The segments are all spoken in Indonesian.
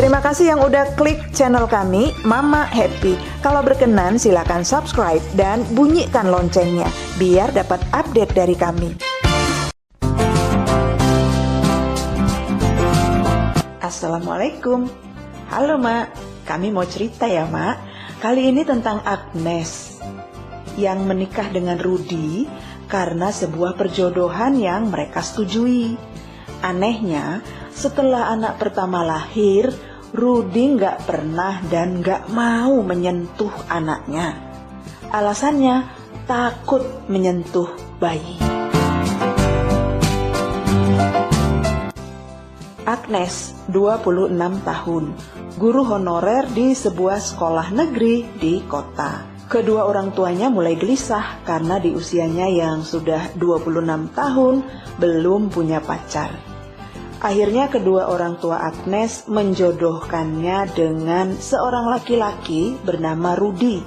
Terima kasih yang udah klik channel kami, Mama Happy. Kalau berkenan silakan subscribe dan bunyikan loncengnya biar dapat update dari kami. Assalamualaikum. Halo Mak, kami mau cerita ya Mak. Kali ini tentang Agnes yang menikah dengan Rudi karena sebuah perjodohan yang mereka setujui. Anehnya, setelah anak pertama lahir, Rudi nggak pernah dan nggak mau menyentuh anaknya. Alasannya takut menyentuh bayi. Agnes, 26 tahun, guru honorer di sebuah sekolah negeri di kota. Kedua orang tuanya mulai gelisah karena di usianya yang sudah 26 tahun belum punya pacar. Akhirnya kedua orang tua Agnes menjodohkannya dengan seorang laki-laki bernama Rudi,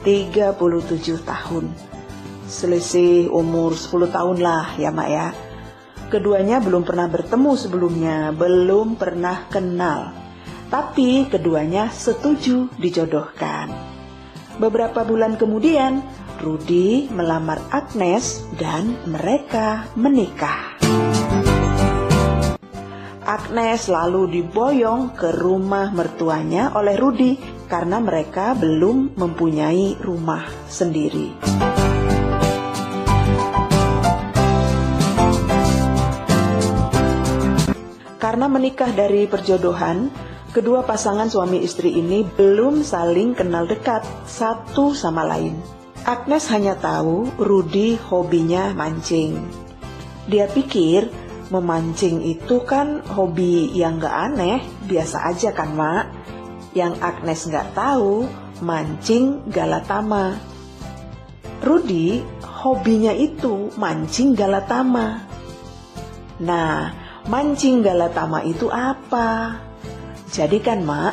37 tahun. Selisih umur 10 tahun lah ya Mak ya. Keduanya belum pernah bertemu sebelumnya, belum pernah kenal. Tapi keduanya setuju dijodohkan. Beberapa bulan kemudian, Rudi melamar Agnes dan mereka menikah. Agnes lalu diboyong ke rumah mertuanya oleh Rudi karena mereka belum mempunyai rumah sendiri. Karena menikah dari perjodohan, kedua pasangan suami istri ini belum saling kenal dekat satu sama lain. Agnes hanya tahu Rudi hobinya mancing. Dia pikir memancing itu kan hobi yang gak aneh, biasa aja kan Mak. Yang Agnes gak tahu, mancing galatama. Rudi hobinya itu mancing galatama. Nah, mancing galatama itu apa? Jadi kan Mak,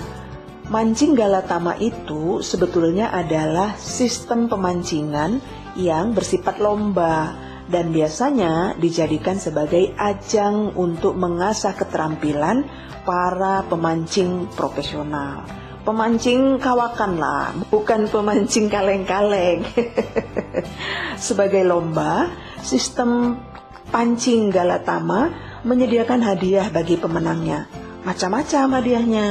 mancing galatama itu sebetulnya adalah sistem pemancingan yang bersifat lomba dan biasanya dijadikan sebagai ajang untuk mengasah keterampilan para pemancing profesional. Pemancing kawakan lah, bukan pemancing kaleng-kaleng. Sebagai lomba, sistem pancing galatama menyediakan hadiah bagi pemenangnya. Macam-macam hadiahnya,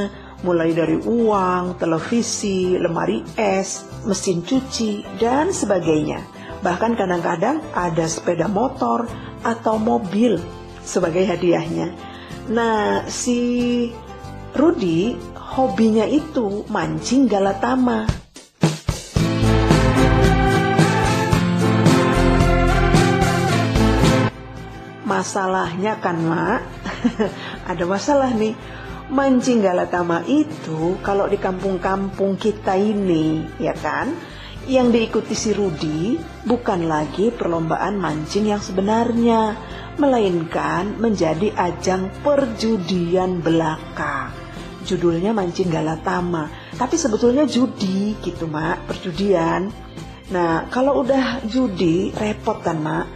mulai dari uang, televisi, lemari es, mesin cuci, dan sebagainya. Bahkan kadang-kadang ada sepeda motor atau mobil sebagai hadiahnya. Nah, si Rudi hobinya itu mancing galatama. Masalahnya kan Mak, ada masalah nih. Mancing galatama itu kalau di kampung-kampung kita ini, ya kan, yang diikuti si Rudi bukan lagi perlombaan mancing yang sebenarnya, melainkan menjadi ajang perjudian belaka. Judulnya mancing galatama, tapi sebetulnya judi gitu Mak, perjudian. Nah, kalau udah judi repot kan Mak,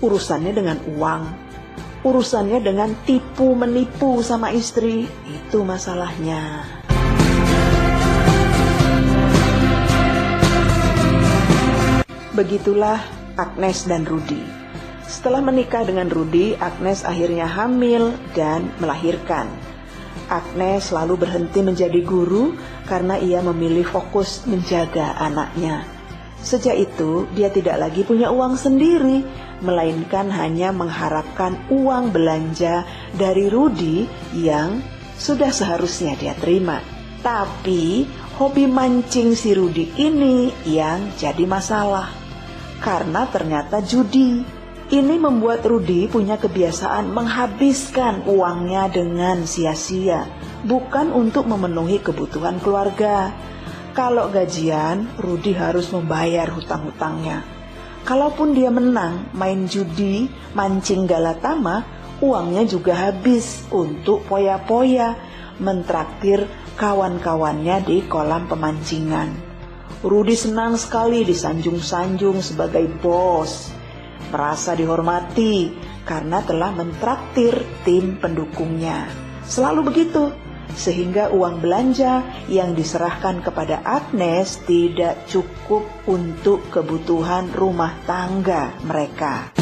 urusannya dengan uang, urusannya dengan tipu menipu sama istri, itu masalahnya. Begitulah Agnes dan Rudi. Setelah menikah dengan Rudi, Agnes akhirnya hamil dan melahirkan. Agnes lalu berhenti menjadi guru karena ia memilih fokus menjaga anaknya. Sejak itu, dia tidak lagi punya uang sendiri, melainkan hanya mengharapkan uang belanja dari Rudi yang sudah seharusnya dia terima. Tapi, hobi mancing si Rudi ini yang jadi masalah. Karena ternyata judi. Ini membuat Rudi punya kebiasaan menghabiskan uangnya dengan sia-sia, bukan untuk memenuhi kebutuhan keluarga. Kalau gajian, Rudi harus membayar hutang-hutangnya. Kalaupun dia menang main judi, mancing galatama, uangnya juga habis untuk poya-poya, mentraktir kawan-kawannya di kolam pemancingan. Rudi senang sekali disanjung-sanjung sebagai bos, merasa dihormati karena telah mentraktir tim pendukungnya. Selalu begitu, sehingga uang belanja yang diserahkan kepada Agnes tidak cukup untuk kebutuhan rumah tangga mereka.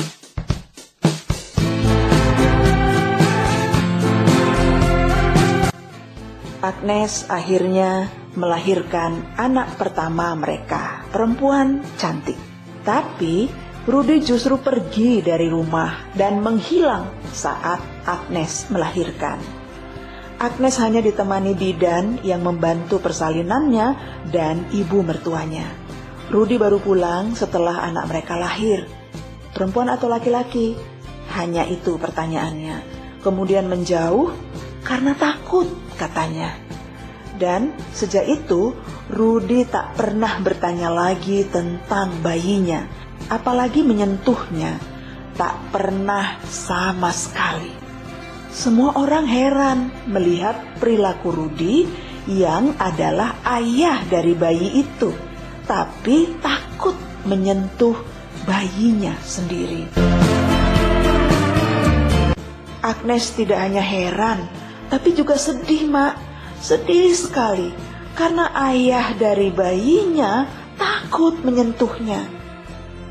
Agnes akhirnya melahirkan anak pertama mereka, perempuan cantik. Tapi Rudy justru pergi dari rumah dan menghilang saat Agnes melahirkan. Agnes hanya ditemani bidan yang membantu persalinannya dan ibu mertuanya. Rudy baru pulang setelah anak mereka lahir. Perempuan atau laki-laki? Hanya itu pertanyaannya. Kemudian menjauh karena takut, katanya. Dan sejak itu Rudy tak pernah bertanya lagi tentang bayinya, apalagi menyentuhnya. Tak pernah sama sekali. Semua orang heran melihat perilaku Rudy yang adalah ayah dari bayi itu, tapi takut menyentuh bayinya sendiri. Agnes tidak hanya heran, tapi juga sedih, Mak. Sedih sekali, karena ayah dari bayinya takut menyentuhnya.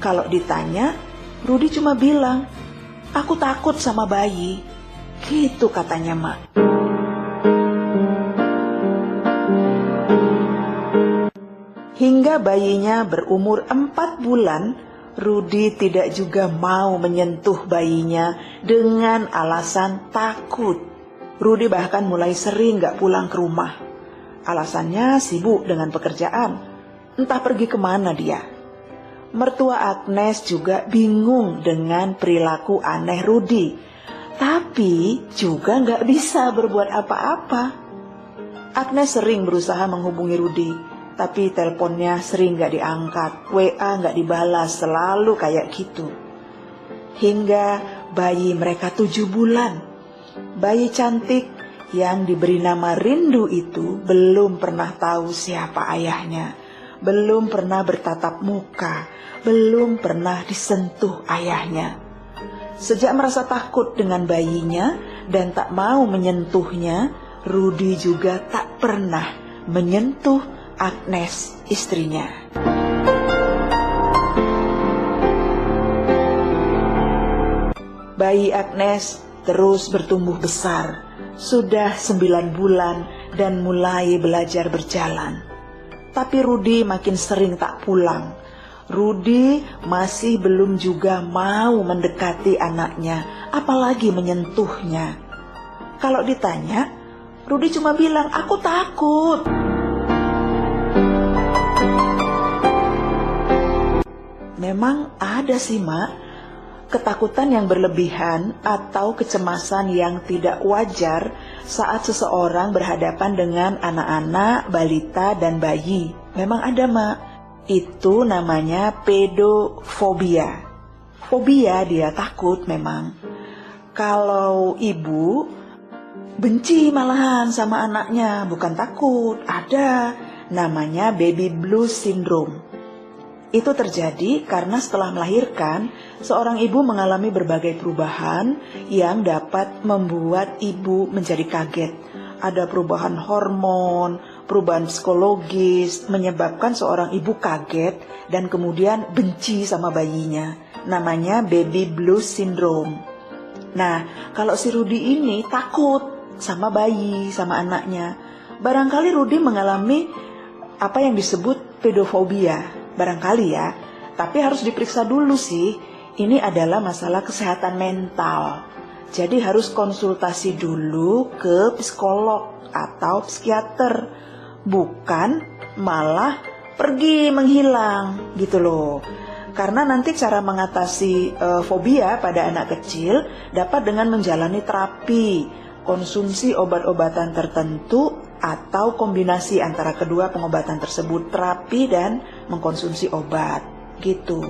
Kalau ditanya, Rudy cuma bilang, "Aku takut sama bayi." Gitu katanya, Mak. Hingga bayinya berumur 4 bulan, Rudy tidak juga mau menyentuh bayinya dengan alasan takut. Rudy bahkan mulai sering gak pulang ke rumah. Alasannya sibuk dengan pekerjaan, entah pergi kemana dia. Mertua Agnes juga bingung dengan perilaku aneh Rudy, tapi juga gak bisa berbuat apa-apa. Agnes sering berusaha menghubungi Rudy, tapi teleponnya sering gak diangkat, WA gak dibalas, selalu kayak gitu. Hingga bayi mereka 7 bulan, bayi cantik yang diberi nama Rindu itu belum pernah tahu siapa ayahnya, belum pernah bertatap muka, belum pernah disentuh ayahnya. Sejak merasa takut dengan bayinya dan tak mau menyentuhnya, Rudy juga tak pernah menyentuh Agnes, istrinya. Bayi Agnes terus bertumbuh besar, sudah 9 bulan dan mulai belajar berjalan. Tapi Rudy makin sering tak pulang. Rudy masih belum juga mau mendekati anaknya, apalagi menyentuhnya. Kalau ditanya, Rudy cuma bilang, "Aku takut." Memang ada sih, Mak, ketakutan yang berlebihan atau kecemasan yang tidak wajar saat seseorang berhadapan dengan anak-anak, balita, dan bayi. Memang ada, Mak. Itu namanya pedofobia. Fobia, dia takut memang. Kalau ibu benci malahan sama anaknya, bukan takut, ada namanya baby blues syndrome. Itu terjadi karena setelah melahirkan, seorang ibu mengalami berbagai perubahan yang dapat membuat ibu menjadi kaget. Ada perubahan hormon, perubahan psikologis, menyebabkan seorang ibu kaget dan kemudian benci sama bayinya. Namanya baby blues syndrome. Nah, kalau si Rudy ini takut sama bayi, sama anaknya. Barangkali Rudy mengalami apa yang disebut pedofobia. Barangkali ya, tapi harus diperiksa dulu sih. Ini adalah masalah kesehatan mental. Jadi harus konsultasi dulu ke psikolog atau psikiater. Bukan malah pergi menghilang gitu loh. Karena nanti cara mengatasi fobia pada anak kecil dapat dengan menjalani terapi, konsumsi obat-obatan tertentu, atau kombinasi antara kedua pengobatan tersebut, terapi dan mengkonsumsi obat, gitu.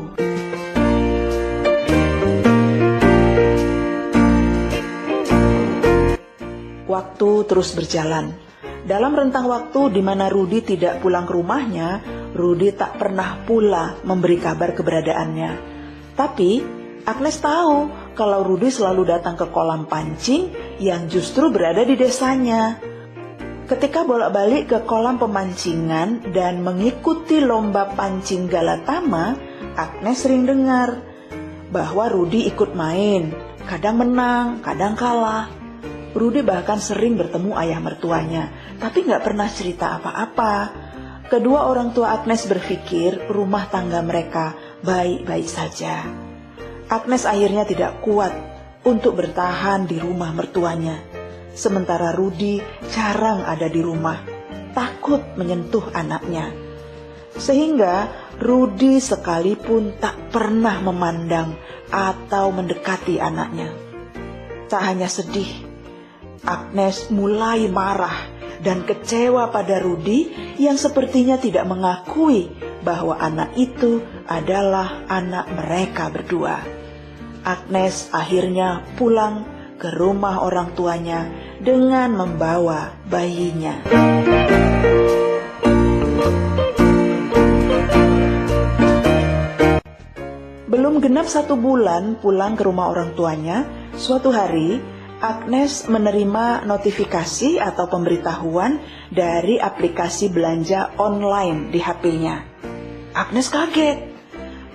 Waktu terus berjalan. Dalam rentang waktu di mana Rudy tidak pulang ke rumahnya, Rudy tak pernah pula memberi kabar keberadaannya. Tapi Agnes tahu kalau Rudy selalu datang ke kolam pancing yang justru berada di desanya. Ketika bolak-balik ke kolam pemancingan dan mengikuti lomba pancing Galatama, Agnes sering dengar bahwa Rudy ikut main, kadang menang, kadang kalah. Rudy bahkan sering bertemu ayah mertuanya, tapi nggak pernah cerita apa-apa. Kedua orang tua Agnes berpikir rumah tangga mereka baik-baik saja. Agnes akhirnya tidak kuat untuk bertahan di rumah mertuanya. Sementara Rudy jarang ada di rumah, takut menyentuh anaknya. Sehingga Rudy sekalipun tak pernah memandang atau mendekati anaknya. Tak hanya sedih, Agnes mulai marah dan kecewa pada Rudy yang sepertinya tidak mengakui bahwa anak itu adalah anak mereka berdua. Agnes akhirnya pulang ke rumah orang tuanya dengan membawa bayinya. Belum genap 1 bulan pulang ke rumah orang tuanya, suatu hari Agnes menerima notifikasi atau pemberitahuan dari aplikasi belanja online di HP-nya. Agnes kaget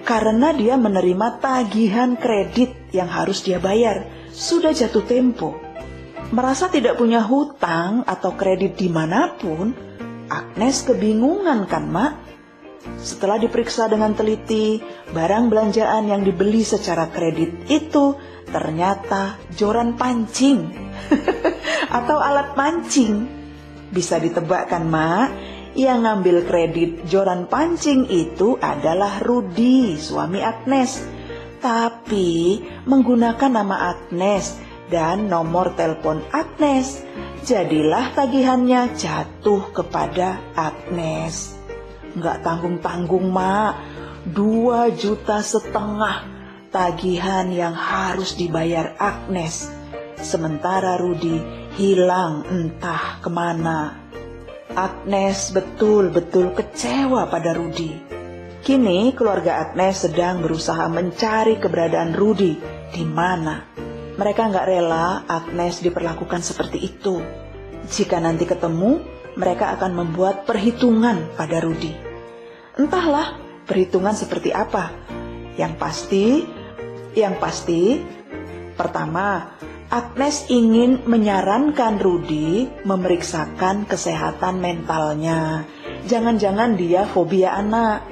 karena dia menerima tagihan kredit yang harus dia bayar. Sudah jatuh tempo. Merasa tidak punya hutang atau kredit dimanapun, Agnes kebingungan kan, Mak? Setelah diperiksa dengan teliti, barang belanjaan yang dibeli secara kredit itu ternyata joran pancing atau alat mancing. Bisa ditebak kan, Mak? Yang ngambil kredit joran pancing itu adalah Rudy, suami Agnes. Tapi menggunakan nama Agnes dan nomor telepon Agnes. Jadilah tagihannya jatuh kepada Agnes. Nggak tanggung-tanggung, Mak. 2,5 juta tagihan yang harus dibayar Agnes. Sementara Rudy hilang entah kemana. Agnes betul-betul kecewa pada Rudy. Kini keluarga Agnes sedang berusaha mencari keberadaan Rudy di mana. Mereka nggak rela Agnes diperlakukan seperti itu. Jika nanti ketemu, mereka akan membuat perhitungan pada Rudy. Entahlah perhitungan seperti apa. Yang pasti, pertama, Agnes ingin menyarankan Rudy memeriksakan kesehatan mentalnya. Jangan-jangan dia fobia anak.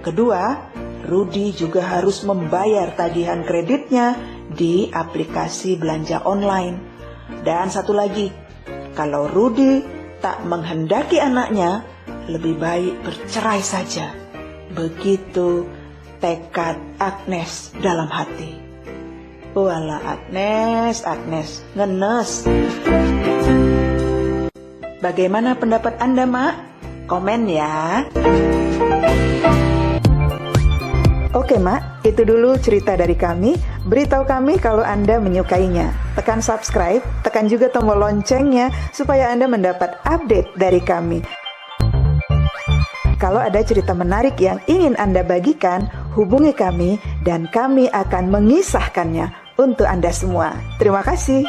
Kedua, Rudy juga harus membayar tagihan kreditnya di aplikasi belanja online. Dan satu lagi, kalau Rudy tak menghendaki anaknya, lebih baik bercerai saja. Begitu tekad Agnes dalam hati. Walah Agnes, ngenes. Bagaimana pendapat Anda, Mak? Komen ya. Oke, Mak, itu dulu cerita dari kami. Beritahu kami kalau Anda menyukainya. Tekan subscribe, tekan juga tombol loncengnya supaya Anda mendapat update dari kami. Kalau ada cerita menarik yang ingin Anda bagikan, hubungi kami dan kami akan mengisahkannya untuk Anda semua. Terima kasih.